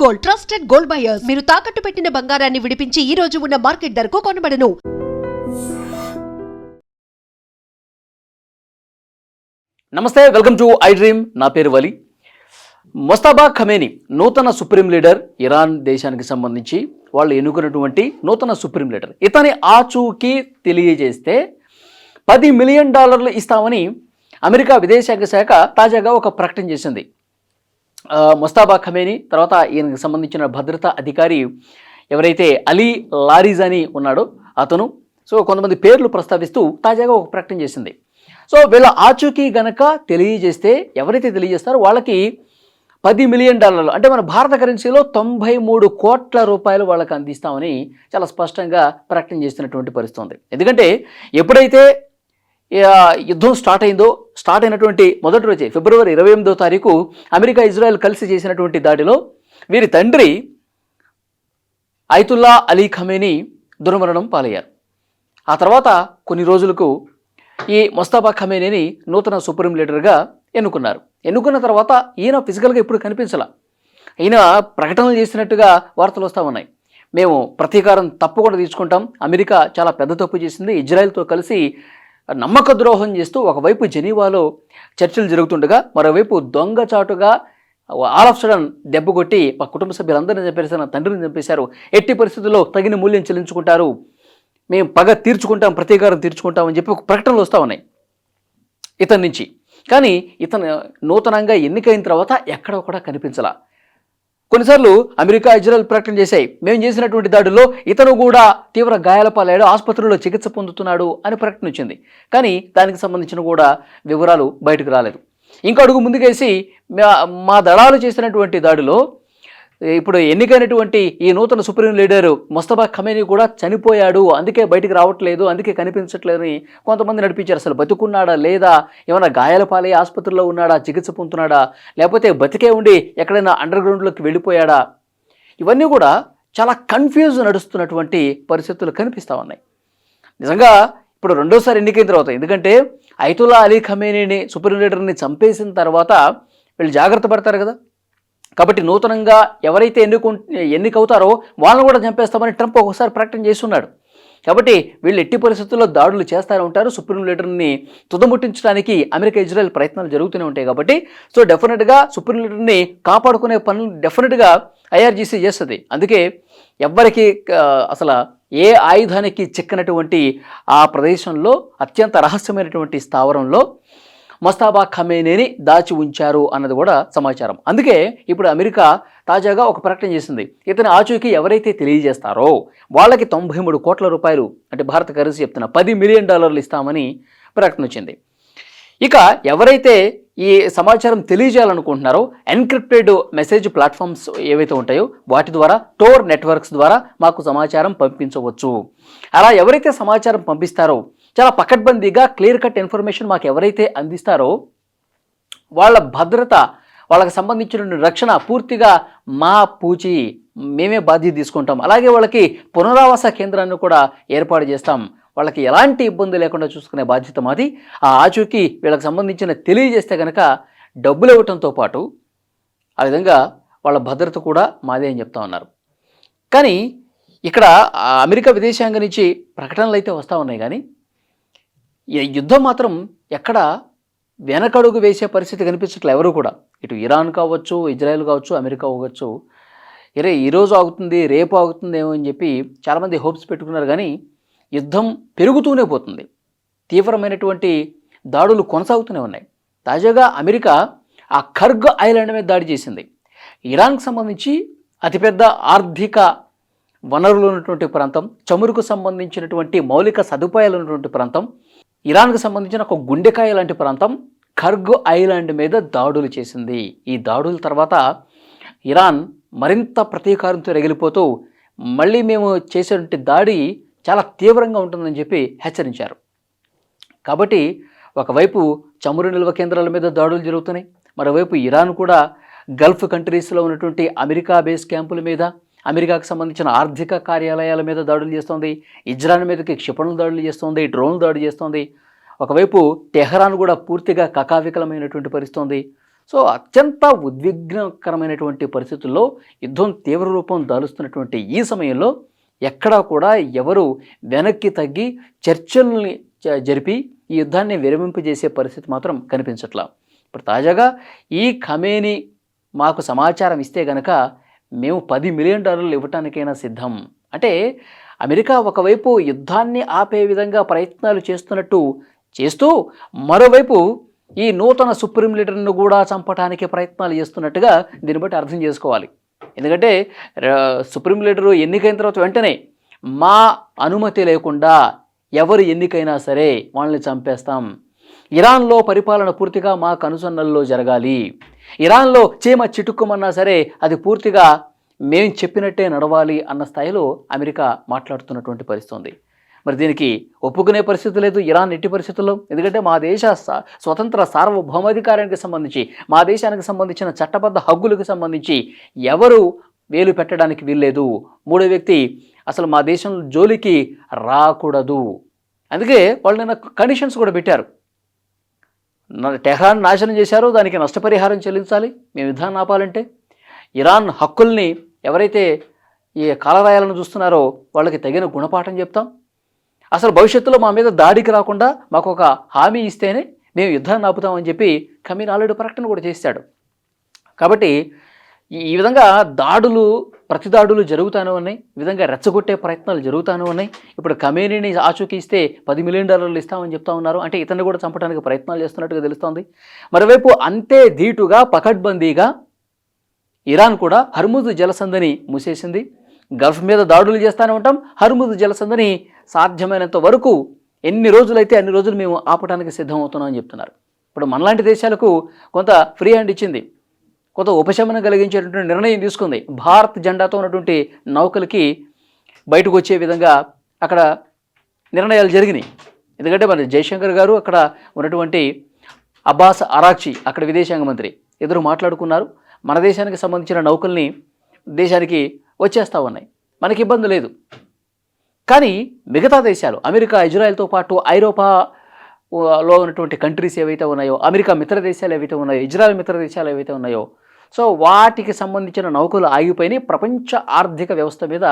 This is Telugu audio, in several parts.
Gold, trusted gold buyers. మీరు తాకట్టు పెట్టిన బంగారాన్ని విడిపించి ఈ రోజు ఉన్న మార్కెట్ ధరకు కొనబడను. నమస్తే, వెల్కమ్ టు ఐ డ్రీమ్. నా పేరు వలి. ముస్తఫా ఖమేనీ నూతన సుప్రీం లీడర్, ఇరాన్ దేశానికి సంబంధించి వాళ్ళు ఎన్నుకున్నటువంటి నూతన సుప్రీం లీడర్. ఇతని ఆచూకీ తెలియజేస్తే $10 మిలియన్ ఇస్తామని అమెరికా విదేశాంగ శాఖ తాజాగా ఒక ప్రకటన చేసింది. ముస్తఫా ఖమేనీ తర్వాత ఈయనకు సంబంధించిన భద్రతా అధికారి ఎవరైతే అలీ లారిజానీ ఉన్నాడో అతను, సో కొంతమంది పేర్లు ప్రస్తావిస్తూ తాజాగా ఒక ప్రకటన చేసింది. సో వీళ్ళ ఆచూకీ గనక తెలియజేస్తే, ఎవరైతే తెలియజేస్తారో వాళ్ళకి $10 మిలియన్, అంటే మన భారత కరెన్సీలో 93 కోట్ల రూపాయలు వాళ్ళకి అందిస్తామని చాలా స్పష్టంగా ప్రకటన చేస్తున్నటువంటి పరిస్థితి ఉంది. ఎందుకంటే ఎప్పుడైతే యుద్ధం స్టార్ట్ అయినటువంటి మొదటి రోజే ఫిబ్రవరి 28వ తారీఖు అమెరికా ఇజ్రాయెల్ కలిసి చేసినటువంటి దాడిలో వీరి తండ్రి అయతుల్లా అలీ ఖమేనీ దుర్మరణం పాలయ్యారు. ఆ తర్వాత కొన్ని రోజులకు ఈ ముస్తఫా ఖమేనీని నూతన సుప్రీం లీడర్గా ఎన్నుకున్న తర్వాత ఈయన ఫిజికల్గా ఇప్పుడు కనిపించాల. ఈయన ప్రకటనలు చేసినట్టుగా వార్తలు వస్తూ ఉన్నాయి. మేము ప్రతీకారం తప్పకుండా తీసుకుంటాం, అమెరికా చాలా పెద్ద తప్పు చేసింది, ఇజ్రాయెల్తో కలిసి నమ్మక ద్రోహం చేస్తూ ఒకవైపు జెనీవాలో చర్చలు జరుగుతుండగా మరోవైపు దొంగచాటుగా ఆల్ ఆఫ్ సడన్ దెబ్బ కొట్టి మా కుటుంబ సభ్యులందరినీ చంపేశారు, నా తండ్రిని చంపేశారు, ఎట్టి పరిస్థితుల్లో తగిన మూల్యం చెల్లించుకుంటారు, మేము పగ తీర్చుకుంటాం, ప్రతీకారం తీర్చుకుంటాం అని చెప్పి ఒక ప్రకటనలు వస్తూ ఉన్నాయి ఇతని నుంచి. కానీ ఇతను నూతనంగా ఎన్నికైన తర్వాత ఎక్కడ కూడా కనిపించాల. కొన్నిసార్లు అమెరికా ఇజ్రాయెల్ ప్రకటన చేశాయి, మేము చేసినటువంటి దాడిలో ఇతను కూడా తీవ్ర గాయాల పాలయ్యాడు, ఆసుపత్రిలో చికిత్స పొందుతున్నాడు అని ప్రకటన వచ్చింది. కానీ దానికి సంబంధించిన కూడా వివరాలు బయటకు రాలేదు. ఇంకో అడుగు ముందుకేసి మా దళాలు చేసినటువంటి దాడిలో ఇప్పుడు ఎన్నికైనటువంటి ఈ నూతన సుప్రీం లీడరు ముస్తఫా ఖమేనీ కూడా చనిపోయాడు, అందుకే బయటికి రావట్లేదు, అందుకే కనిపించట్లేదని కొంతమంది నడిపించారు. అసలు బతుకున్నాడా లేదా, ఏమైనా గాయాల పాలై ఆసుపత్రిలో ఉన్నాడా, చికిత్స పొందుతున్నాడా, లేకపోతే బతికే ఉండి ఎక్కడైనా అండర్ గ్రౌండ్లోకి వెళ్ళిపోయాడా, ఇవన్నీ కూడా చాలా కన్ఫ్యూజ్ నడుస్తున్నటువంటి పరిస్థితులు కనిపిస్తూ ఉన్నాయి. నిజంగా ఇప్పుడు రెండోసారి ఎన్నికైన తర్వాత, ఎందుకంటే అయతుల్లా అలీ ఖమేనీని సుప్రీం లీడర్ని చంపేసిన తర్వాత వీళ్ళు జాగ్రత్త పడతారు కదా, కాబట్టి నూతనంగా ఎవరైతే ఎన్నికవుతారో వాళ్ళని కూడా చంపేస్తామని ట్రంప్ ఒకసారి ప్రకటన చేస్తున్నాడు. కాబట్టి వీళ్ళు ఎట్టి పరిస్థితుల్లో దాడులు చేస్తూనే ఉంటారు, సుప్రీం లీడర్ని తుదముట్టించడానికి అమెరికా ఇజ్రాయెల్ ప్రయత్నాలు జరుగుతూనే ఉంటాయి. కాబట్టి సో డెఫినెట్గా సుప్రీం లీడర్ని కాపాడుకునే పనులు డెఫినెట్గా ఐఆర్జీసీ చేస్తుంది. అందుకే ఎవ్వరికి అసలు ఏ ఆయుధానికి చిక్కనటువంటి ఆ ప్రదేశంలో అత్యంత రహస్యమైనటువంటి స్థావరంలో ముస్తఫా ఖమేనీని దాచి ఉంచారు అన్నది కూడా సమాచారం. అందుకే ఇప్పుడు అమెరికా తాజాగా ఒక ప్రకటన చేసింది, ఇతని ఆచూకీ ఎవరైతే తెలియజేస్తారో వాళ్ళకి 93 కోట్ల రూపాయలు, అంటే భారత కరెన్సీ చెప్తున్నా $10 మిలియన్ ఇస్తామని ప్రకటన వచ్చింది. ఇక ఎవరైతే ఈ సమాచారం తెలియజేయాలనుకుంటున్నారో ఎన్క్రిప్టెడ్ మెసేజ్ ప్లాట్ఫామ్స్ ఏవైతే ఉంటాయో వాటి ద్వారా, టోర్ నెట్వర్క్స్ ద్వారా మాకు సమాచారం పంపించవచ్చు. అలా ఎవరైతే సమాచారం పంపిస్తారో, చాలా పకడ్బందీగా క్లియర్ కట్ ఇన్ఫర్మేషన్ మాకు ఎవరైతే అందిస్తారో వాళ్ళ భద్రత, వాళ్ళకి సంబంధించిన రక్షణ పూర్తిగా మా పూచి మేమే బాధ్యత తీసుకుంటాం. అలాగే వాళ్ళకి పునరావాస కేంద్రాన్ని కూడా ఏర్పాటు చేస్తాం, వాళ్ళకి ఎలాంటి ఇబ్బంది లేకుండా చూసుకునే బాధ్యత మాది. ఆ ఆచూకీ వీళ్ళకి సంబంధించిన తెలియజేస్తే కనుక డబ్బులు ఇవ్వటంతో పాటు ఆ విధంగా వాళ్ళ భద్రత కూడా మాదే అని చెప్తా ఉన్నారు. కానీ ఇక్కడ అమెరికా విదేశాంగ నుంచి ప్రకటనలు అయితే వస్తూ ఉన్నాయి, కానీ ఈ యుద్ధం మాత్రం ఎక్కడ వెనకడుగు వేసే పరిస్థితి కనిపించట్లే ఎవరు కూడా. ఇటు ఇరాన్ కావచ్చు, ఇజ్రాయెల్ కావచ్చు, అమెరికా కావచ్చు, ఈరోజు ఆగుతుంది, రేపు ఆగుతుందేమో అని చెప్పి చాలామంది హోప్స్ పెట్టుకున్నారు. కానీ యుద్ధం పెరుగుతూనే పోతుంది, తీవ్రమైనటువంటి దాడులు కొనసాగుతూనే ఉన్నాయి. తాజాగా అమెరికా ఆ ఖర్గ్ ఐలాండ్ మీద దాడి చేసింది. ఇరాన్కి సంబంధించి అతిపెద్ద ఆర్థిక వనరులు ఉన్నటువంటి ప్రాంతం, చమురుకు సంబంధించినటువంటి మౌలిక సదుపాయాలు ఉన్నటువంటి ప్రాంతం, ఇరాన్కు సంబంధించిన ఒక గుండెకాయ లాంటి ప్రాంతం ఖర్గ్ ఐలాండ్ మీద దాడులు చేసింది. ఈ దాడుల తర్వాత ఇరాన్ మరింత ప్రతీకారంతో రగిలిపోతూ మళ్ళీ మేము చేసేటువంటి దాడి చాలా తీవ్రంగా ఉంటుందని చెప్పి హెచ్చరించారు. కాబట్టి ఒకవైపు చమురు నిల్వ కేంద్రాల మీద దాడులు జరుగుతున్నాయి, మరోవైపు ఇరాన్ కూడా గల్ఫ్ కంట్రీస్లో ఉన్నటువంటి అమెరికా బేస్ క్యాంపుల మీద, అమెరికాకు సంబంధించిన ఆర్థిక కార్యాలయాల మీద దాడులు చేస్తోంది, ఇజ్రాయెల్ మీదకి క్షిపణుల దాడులు చేస్తోంది, డ్రోన్ దాడి చేస్తోంది. ఒకవైపు టెహరాన్ కూడా పూర్తిగా కకావికలమైనటువంటి పరిస్థితి ఉంది. సో అత్యంత ఉద్విగ్నకరమైనటువంటి పరిస్థితుల్లో యుద్ధం తీవ్ర రూపం దాలుస్తున్నటువంటి ఈ సమయంలో ఎక్కడా కూడా ఎవరు వెనక్కి తగ్గి చర్చల్ని జరిపి ఈ యుద్ధాన్ని విరమింపజేసే పరిస్థితి మాత్రం కనిపించట్లా. ఇప్పుడు తాజాగా ఈ ఖమేనీ మాకు సమాచారం ఇస్తే గనక మేము $10 మిలియన్ ఇవ్వటానికైనా సిద్ధం. అంటే అమెరికా ఒకవైపు యుద్ధాన్ని ఆపే విధంగా ప్రయత్నాలు చేస్తున్నట్టు చేస్తూ మరోవైపు ఈ నూతన సుప్రీం లీడర్ను కూడా చంపడానికి ప్రయత్నాలు చేస్తున్నట్టుగా దీన్ని బట్టి అర్థం చేసుకోవాలి. ఎందుకంటే సుప్రీం లీడరు ఎన్నికైన తర్వాత వెంటనే మా అనుమతి లేకుండా ఎవరు ఎన్నికైనా సరే వాళ్ళని చంపేస్తాం, ఇరాన్లో పరిపాలన పూర్తిగా మా కనుసన్నల్లో జరగాలి, ఇరాన్లో చీమ చిటుక్కుమన్నా సరే అది పూర్తిగా మేము చెప్పినట్టే నడవాలి అన్న స్థాయిలో అమెరికా మాట్లాడుతున్నటువంటి పరిస్థితి ఉంది. మరి దీనికి ఒప్పుకునే పరిస్థితి లేదు ఇరాన్ ఎట్టి పరిస్థితుల్లో. ఎందుకంటే మా దేశ స్వతంత్ర సార్వభౌమాధికారానికి సంబంధించి, మా దేశానికి సంబంధించిన చట్టబద్ధ హక్కులకు సంబంధించి ఎవరు వేలు పెట్టడానికి వీల్లేదు, మూడో వ్యక్తి అసలు మా దేశం జోలికి రాకూడదు. అందుకే వాళ్ళు నిన్న కండిషన్స్ కూడా పెట్టారు. టెహ్రాన్ నాశనం చేశారో దానికి నష్టపరిహారం చెల్లించాలి మేము యుద్ధాన్ని ఆపాలంటే, ఇరాన్ హక్కుల్ని ఎవరైతే ఈ కాలరాయాలను చూస్తున్నారో వాళ్ళకి తగిన గుణపాఠం చెప్తాం, అసలు భవిష్యత్తులో మా మీద దాడికి రాకుండా మాకు ఒక హామీ ఇస్తేనే మేము యుద్ధాన్ని ఆపుతామని చెప్పి ఖమేనీ ఆల్రెడీ ప్రకటన కూడా చేశాడు. కాబట్టి ఈ విధంగా దాడులు ప్రతిదాడులు జరుగుతూనే ఉన్నాయి, ఈ విధంగా రెచ్చగొట్టే ప్రయత్నాలు జరుగుతూనే ఉన్నాయి. ఇప్పుడు ఖమేనీని ఆచూకీ ఇస్తే $10 మిలియన్ ఇస్తామని చెప్తా ఉన్నారు. అంటే ఇతన్ని కూడా చంపడానికి ప్రయత్నాలు చేస్తున్నట్టుగా తెలుస్తోంది. మరోవైపు అంతే ధీటుగా పకడ్బందీగా ఇరాన్ కూడా హర్ముజ్ జలసంధిని మూసేసింది. గల్ఫ్ మీద దాడులు చేస్తూనే ఉంటాం, హర్ముజ్ జలసంధిని సాధ్యమైనంత వరకు ఎన్ని రోజులైతే అన్ని రోజులు మేము ఆపడానికి సిద్ధమవుతున్నాం అని చెప్తున్నారు. ఇప్పుడు మనలాంటి దేశాలకు కొంత ఫ్రీ హ్యాండ్ ఇచ్చింది, కొంత ఉపశమనం కలిగించేటువంటి నిర్ణయం తీసుకుంది. భారత్ జెండాతో ఉన్నటువంటి నౌకలకి బయటకు వచ్చే విధంగా అక్కడ నిర్ణయాలు జరిగినాయి. ఎందుకంటే మరి జయశంకర్ గారు అక్కడ ఉన్నటువంటి అబ్బాస్ అరాక్చి అక్కడ విదేశాంగ మంత్రి ఎదురు మాట్లాడుకున్నారు. మన దేశానికి సంబంధించిన నౌకల్ని దేశానికి వచ్చేస్తూ ఉన్నాయి, మనకి ఇబ్బంది లేదు. కానీ మిగతా దేశాలు అమెరికా, ఇజ్రాయెల్తో పాటు ఐరోపాలో ఉన్నటువంటి కంట్రీస్ ఏవైతే ఉన్నాయో, అమెరికా మిత్ర దేశాలు ఏవైతే ఉన్నాయో, ఇజ్రాయెల్ మిత్ర దేశాలు ఏవైతే ఉన్నాయో, సో వాటికి సంబంధించిన నౌకలు ఆగిపోయినాయి. ప్రపంచ ఆర్థిక వ్యవస్థ మీద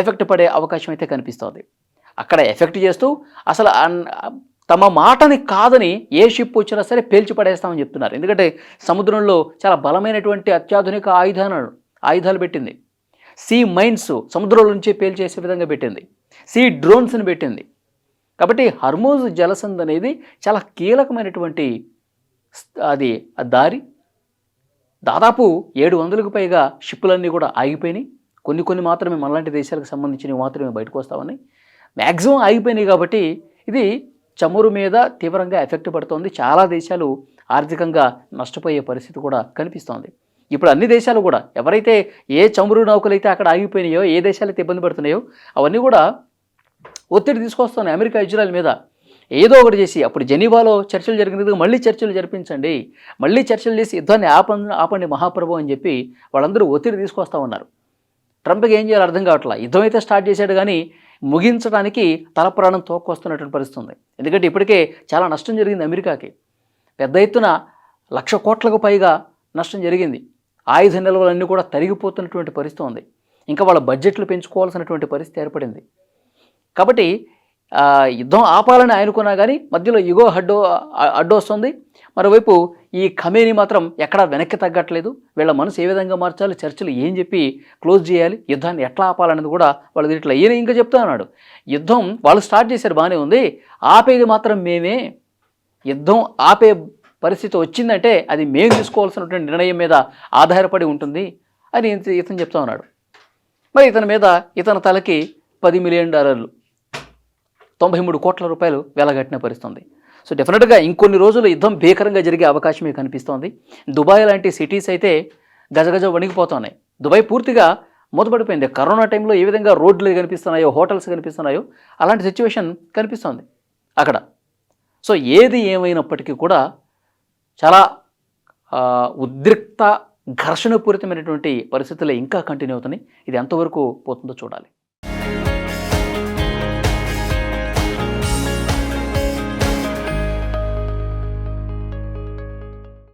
ఎఫెక్ట్ పడే అవకాశం అయితే కనిపిస్తోంది. అక్కడ ఎఫెక్ట్ చేస్తూ అసలు తమ మాటని కాదని ఏ షిప్ వచ్చినా సరే పేల్చి పడేస్తామని చెప్తున్నారు. ఎందుకంటే సముద్రంలో చాలా బలమైనటువంటి అత్యాధునిక ఆయుధాలు పెట్టింది, సీ మైన్స్ సముద్రంలో నుంచే పేల్చేసే విధంగా పెట్టింది, సీ డ్రోన్స్ని పెట్టింది. కాబట్టి హర్ముజ్ జలసంధి అనేది చాలా కీలకమైనటువంటి అది దారి. దాదాపు 700కు పైగా షిప్పులన్నీ కూడా ఆగిపోయినాయి. కొన్ని మాత్రమే మనలాంటి దేశాలకు సంబంధించినవి మాత్రమే బయటకు వస్తూ ఉన్నాయి. మ్యాక్సిమం ఆగిపోయినాయి. కాబట్టి ఇది చమురు మీద తీవ్రంగా ఎఫెక్ట్ పడుతోంది. చాలా దేశాలు ఆర్థికంగా నష్టపోయే పరిస్థితి కూడా కనిపిస్తోంది. ఇప్పుడు అన్ని దేశాలు కూడా ఎవరైతే ఏ చమురు నౌకలైతే అక్కడ ఆగిపోయినాయో, ఏ దేశాలైతే ఇబ్బంది పడుతున్నాయో అవన్నీ కూడా ఒత్తిడి తీసుకొస్తున్నాయి అమెరికా, ఇజ్రాయెల్ మీద. ఏదో ఒకటి చేసి అప్పుడు జెనీవాలో చర్చలు జరిగినది మళ్ళీ చర్చలు జరిపించండి, మళ్ళీ చర్చలు చేసి యుద్ధాన్ని ఆపండి మహాప్రభు అని చెప్పి వాళ్ళందరూ ఒత్తిడి తీసుకొస్తూ ఉన్నారు. ట్రంప్కి ఏం చేయాలో అర్థం కావట్లా. యుద్ధం అయితే స్టార్ట్ చేశాడు కానీ ముగించడానికి తల ప్రాణం తోక్కొస్తున్నటువంటి పరిస్థితి ఉంది. ఎందుకంటే ఇప్పటికే చాలా నష్టం జరిగింది అమెరికాకి, పెద్ద ఎత్తున 1,00,000 కోట్లకు పైగా నష్టం జరిగింది. ఆయుధ నిల్వలన్నీ కూడా తరిగిపోతున్నటువంటి పరిస్థితి ఉంది. ఇంకా వాళ్ళ బడ్జెట్లు పెంచుకోవాల్సినటువంటి పరిస్థితి ఏర్పడింది. కాబట్టి యుద్ధం ఆపాలని ఆయనకున్నా కానీ మధ్యలో ఇగో అడ్డొస్తుంది. మరోవైపు ఈ ఖమేనీ మాత్రం ఎక్కడా వెనక్కి తగ్గట్లేదు. వీళ్ళ మనసు ఏ విధంగా మార్చాలి, చర్చలు ఏం చెప్పి క్లోజ్ చేయాలి, యుద్ధాన్ని ఎట్లా ఆపాలనేది కూడా వాళ్ళు ఇట్లా ఈయన ఇంకా చెప్తా ఉన్నాడు. యుద్ధం వాళ్ళు స్టార్ట్ చేశారు బాగానే ఉంది, ఆపేది మాత్రం మేమే. యుద్ధం ఆపే పరిస్థితి వచ్చిందంటే అది మేము తీసుకోవాల్సినటువంటి నిర్ణయం మీద ఆధారపడి ఉంటుంది అని ఇతను చెప్తా ఉన్నాడు. మరి ఇతని తలకి $10 మిలియన్ 93 కోట్ల రూపాయలు వెలగట్టిన పరిస్థితుంది. సో డెఫినెట్గా ఇంకొన్ని రోజులు యుద్ధం భీకరంగా జరిగే అవకాశమే కనిపిస్తోంది. దుబాయ్ లాంటి సిటీస్ అయితే గజగజ వణిగిపోతున్నాయి. దుబాయ్ పూర్తిగా మూతపడిపోయింది. కరోనా టైంలో ఏ విధంగా రోడ్లు కనిపిస్తున్నాయో, హోటల్స్ కనిపిస్తున్నాయో అలాంటి సిచ్యువేషన్ కనిపిస్తుంది అక్కడ. సో ఏది ఏమైనప్పటికీ కూడా చాలా ఉద్రిక్త ఘర్షణపూరితమైనటువంటి పరిస్థితులు ఇంకా కంటిన్యూ అవుతున్నాయి. ఇది ఎంతవరకు పోతుందో చూడాలి.